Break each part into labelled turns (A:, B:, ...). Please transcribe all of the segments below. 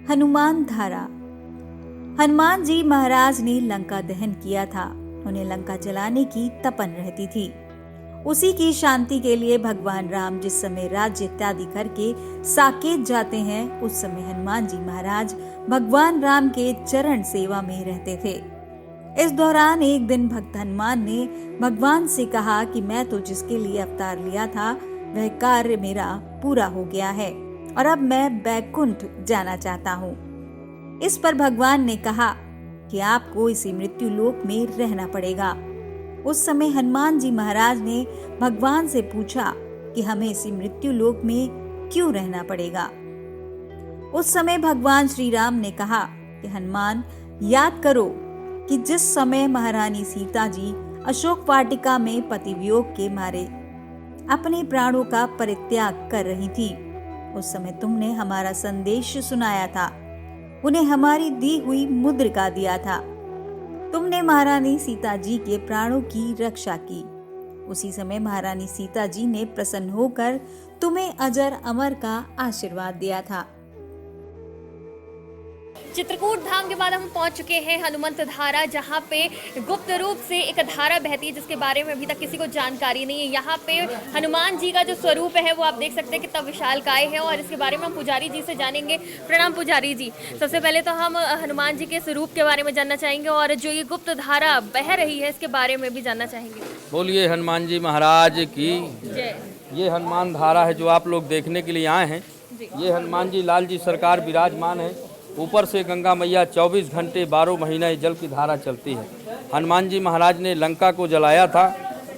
A: हनुमान धारा। हनुमान जी महाराज ने लंका दहन किया था। उन्हें लंका जलाने की तपन रहती थी। उसी की शांति के लिए भगवान राम जिस समय राज्य इत्यादि करके साकेत जाते हैं, उस समय हनुमान जी महाराज भगवान राम के चरण सेवा में रहते थे। इस दौरान एक दिन भक्त हनुमान ने भगवान से कहा कि मैं तो जिसके लिए अवतार लिया था वह कार्य मेरा पूरा हो गया है और अब मैं बैकुंठ जाना चाहता हूँ। इस पर भगवान ने कहा कि आपको इसी मृत्यु लोक में रहना पड़ेगा। उस समय हनुमान जी महाराज ने भगवान से पूछा कि हमें इसी मृत्यु लोक में क्यों रहना पड़ेगा। उस समय भगवान श्री राम ने कहा कि हनुमान, याद करो कि जिस समय महारानी सीता जी अशोक वाटिका में पति वियोग के मारे अपने प्राणों का परित्याग कर रही थी, उस समय तुमने हमारा संदेश सुनाया था, उन्हें हमारी दी हुई मुद्रिका दिया था। तुमने महारानी सीता जी के प्राणों की रक्षा की। उसी समय महारानी सीता जी ने प्रसन्न होकर तुम्हें अजर अमर का आशीर्वाद दिया था।
B: चित्रकूट धाम के बाद हम पहुंच चुके हैं हनुमंत धारा, जहां पे गुप्त रूप से एक धारा बहती है जिसके बारे में अभी तक किसी को जानकारी नहीं है। यहाँ पे हनुमान जी का जो स्वरूप है वो आप देख सकते हैं कितना विशालकाय है और इसके बारे में हम पुजारी जी से जानेंगे। प्रणाम पुजारी जी। सबसे पहले तो हम हनुमान जी के स्वरूप के बारे में जानना चाहेंगे और जो ये गुप्त धारा बह रही है इसके बारे में भी जानना चाहेंगे।
C: बोलिए हनुमान जी महाराज की
B: जय।
C: ये हनुमान धारा है जो आप लोग देखने के लिए आए हैं। ये हनुमान जी लाल जी सरकार विराजमान है। ऊपर से गंगा मैया 24 घंटे 12 महीने जल की धारा चलती है। हनुमान जी महाराज ने लंका को जलाया था,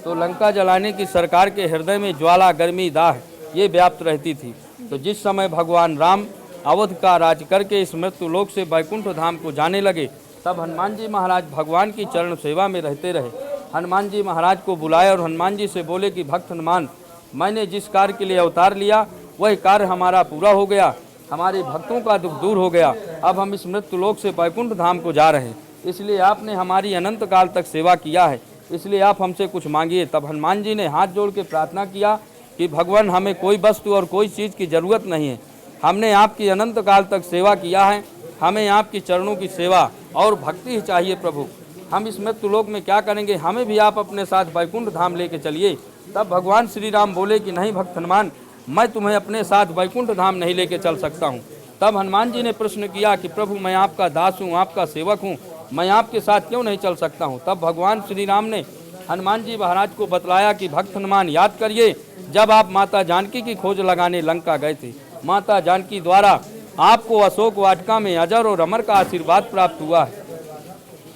C: तो लंका जलाने की सरकार के हृदय में ज्वाला, गर्मी, दाह ये व्याप्त रहती थी। तो जिस समय भगवान राम अवध का राज करके इस मृत्यु लोक से बैकुंठ धाम को जाने लगे, तब हनुमान जी महाराज भगवान की चरण सेवा में रहते रहे। हनुमान जी महाराज को बुलाए और हनुमान जी से बोले कि भक्त हनुमान, मैंने जिस कार्य के लिए अवतार लिया वह कार्य हमारा पूरा हो गया, हमारे भक्तों का दुख दूर हो गया। अब हम इस मृत्यु लोक से बैकुंठ धाम को जा रहे हैं, इसलिए आपने हमारी अनंत काल तक सेवा किया है, इसलिए आप हमसे कुछ मांगिए। तब हनुमान जी ने हाथ जोड़ के प्रार्थना किया कि भगवान, हमें कोई वस्तु और कोई चीज़ की जरूरत नहीं है, हमने आपकी अनंत काल तक सेवा किया है, हमें आपकी चरणों की सेवा और भक्ति ही चाहिए प्रभु। हम इस मृत्यु लोक में क्या करेंगे, हमें भी आप अपने साथ बैकुंठ धाम लेके चलिए। तब भगवान श्री राम बोले कि नहीं भक्त हनुमान, मैं तुम्हें अपने साथ बैकुंठ धाम नहीं लेके चल सकता हूँ। तब हनुमान जी ने प्रश्न किया कि प्रभु, मैं आपका दास हूँ, आपका सेवक हूँ, मैं आपके साथ क्यों नहीं चल सकता हूँ। तब भगवान श्री राम ने हनुमान जी महाराज को बतलाया कि भक्त हनुमान, याद करिए जब आप माता जानकी की खोज लगाने लंका गए थे, माता जानकी द्वारा आपको अशोक वाटिका में अजर और अमर का आशीर्वाद प्राप्त हुआ है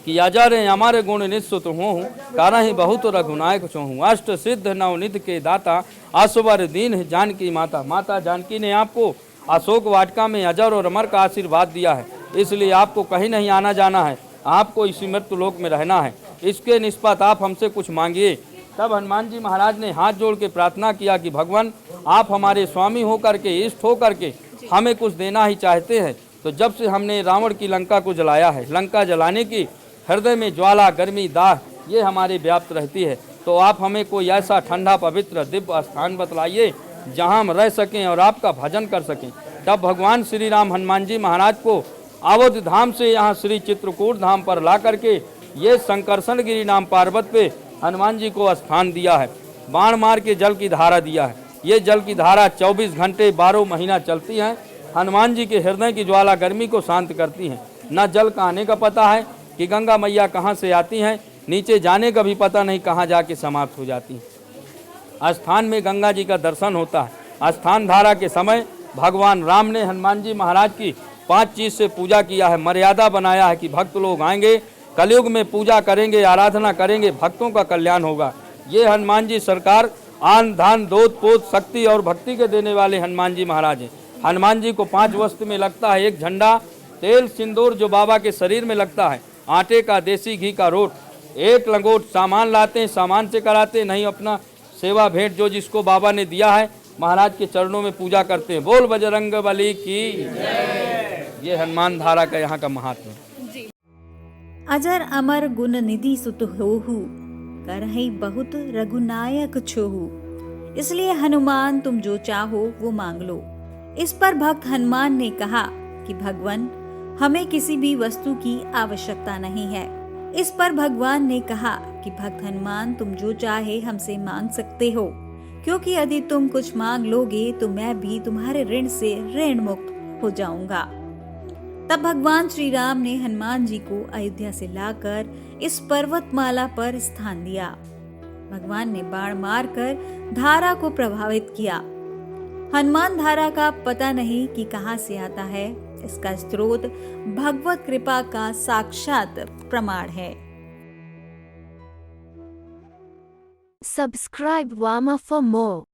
C: कि अजर हमारे गुण निश्चित हूँ, कारण ही बहुत रघुनायक छोहूँ, अष्ट सिद्ध नवनिधि के दाता, असवर दीन जानकी माता। माता जानकी ने आपको अशोक वाटिका में अजर और अमर का आशीर्वाद दिया है, इसलिए आपको कहीं नहीं आना जाना है, आपको इसी मृत्यु लोक में रहना है। इसके निष्पत आप हमसे कुछ मांगिए। तब हनुमान जी महाराज ने हाथ जोड़ के प्रार्थना किया कि भगवान, आप हमारे स्वामी होकर के, इष्ट होकर के हमें कुछ देना ही चाहते हैं। तो जब से हमने रावण की लंका को जलाया है, लंका जलाने की हृदय में ज्वाला, गर्मी, दाह ये हमारी व्याप्त रहती है, तो आप हमें कोई ऐसा ठंडा पवित्र दिव्य स्थान बतलाइए जहां हम रह सकें और आपका भजन कर सकें। तब भगवान श्री राम हनुमान जी महाराज को अवध धाम से यहाँ श्री चित्रकूट धाम पर ला करके ये संकर्षण गिरी नाम पर्वत पे हनुमान जी को स्थान दिया है। बाण मार के जल की धारा दिया है। ये जल की धारा 24 घंटे 12 महीना चलती है। हनुमान जी के हृदय की ज्वाला गर्मी को शांत करती हैं। न जल का आने का पता है कि गंगा मैया कहाँ से आती हैं, नीचे जाने का भी पता नहीं कहाँ जाके समाप्त हो जाती हैं। स्थान में गंगा जी का दर्शन होता है। स्थान धारा के समय भगवान राम ने हनुमान जी महाराज की 5 चीज़ से पूजा किया है, मर्यादा बनाया है कि भक्त लोग आएंगे, कलयुग में पूजा करेंगे, आराधना करेंगे, भक्तों का कल्याण होगा। ये हनुमान जी सरकार आन धान दोत पोत शक्ति और भक्ति के देने वाले हनुमान जी महाराज हैं। हनुमान जी को 5 वस्तु में लगता है, एक झंडा, तेल सिंदूर जो बाबा के शरीर में लगता है, आटे का देसी घी का रोट, एक लंगोट सामान लाते हैं, सामान से कराते नहीं, अपना सेवा भेंट जो जिसको बाबा ने दिया है महाराज के चरणों में पूजा करते हैं। बोल बजरंग बली की। ये हनुमान धारा का यहाँ का महात्मा।
A: अजर अमर गुण निधि सुत होहु, करहि बहुत रघुनायक छोहु। इसलिए हनुमान तुम जो चाहो वो मांग लो। इस पर भक्त हनुमान ने कहा कि भगवान हमें किसी भी वस्तु की आवश्यकता नहीं है। इस पर भगवान ने कहा कि भक्त हनुमान, तुम जो चाहे हमसे मांग सकते हो, क्योंकि यदि तुम कुछ मांग लोगे तो मैं भी तुम्हारे ऋण से ऋण मुक्त हो जाऊंगा। तब भगवान श्री राम ने हनुमान जी को अयोध्या से लाकर इस पर्वतमाला पर स्थान दिया। भगवान ने बाण मारकर धारा को प्रभावित किया। हनुमान धारा का पता नहीं कि कहां से आता है, इसका स्रोत भगवत कृपा का साक्षात प्रमाण है।
D: Subscribe Wama for more.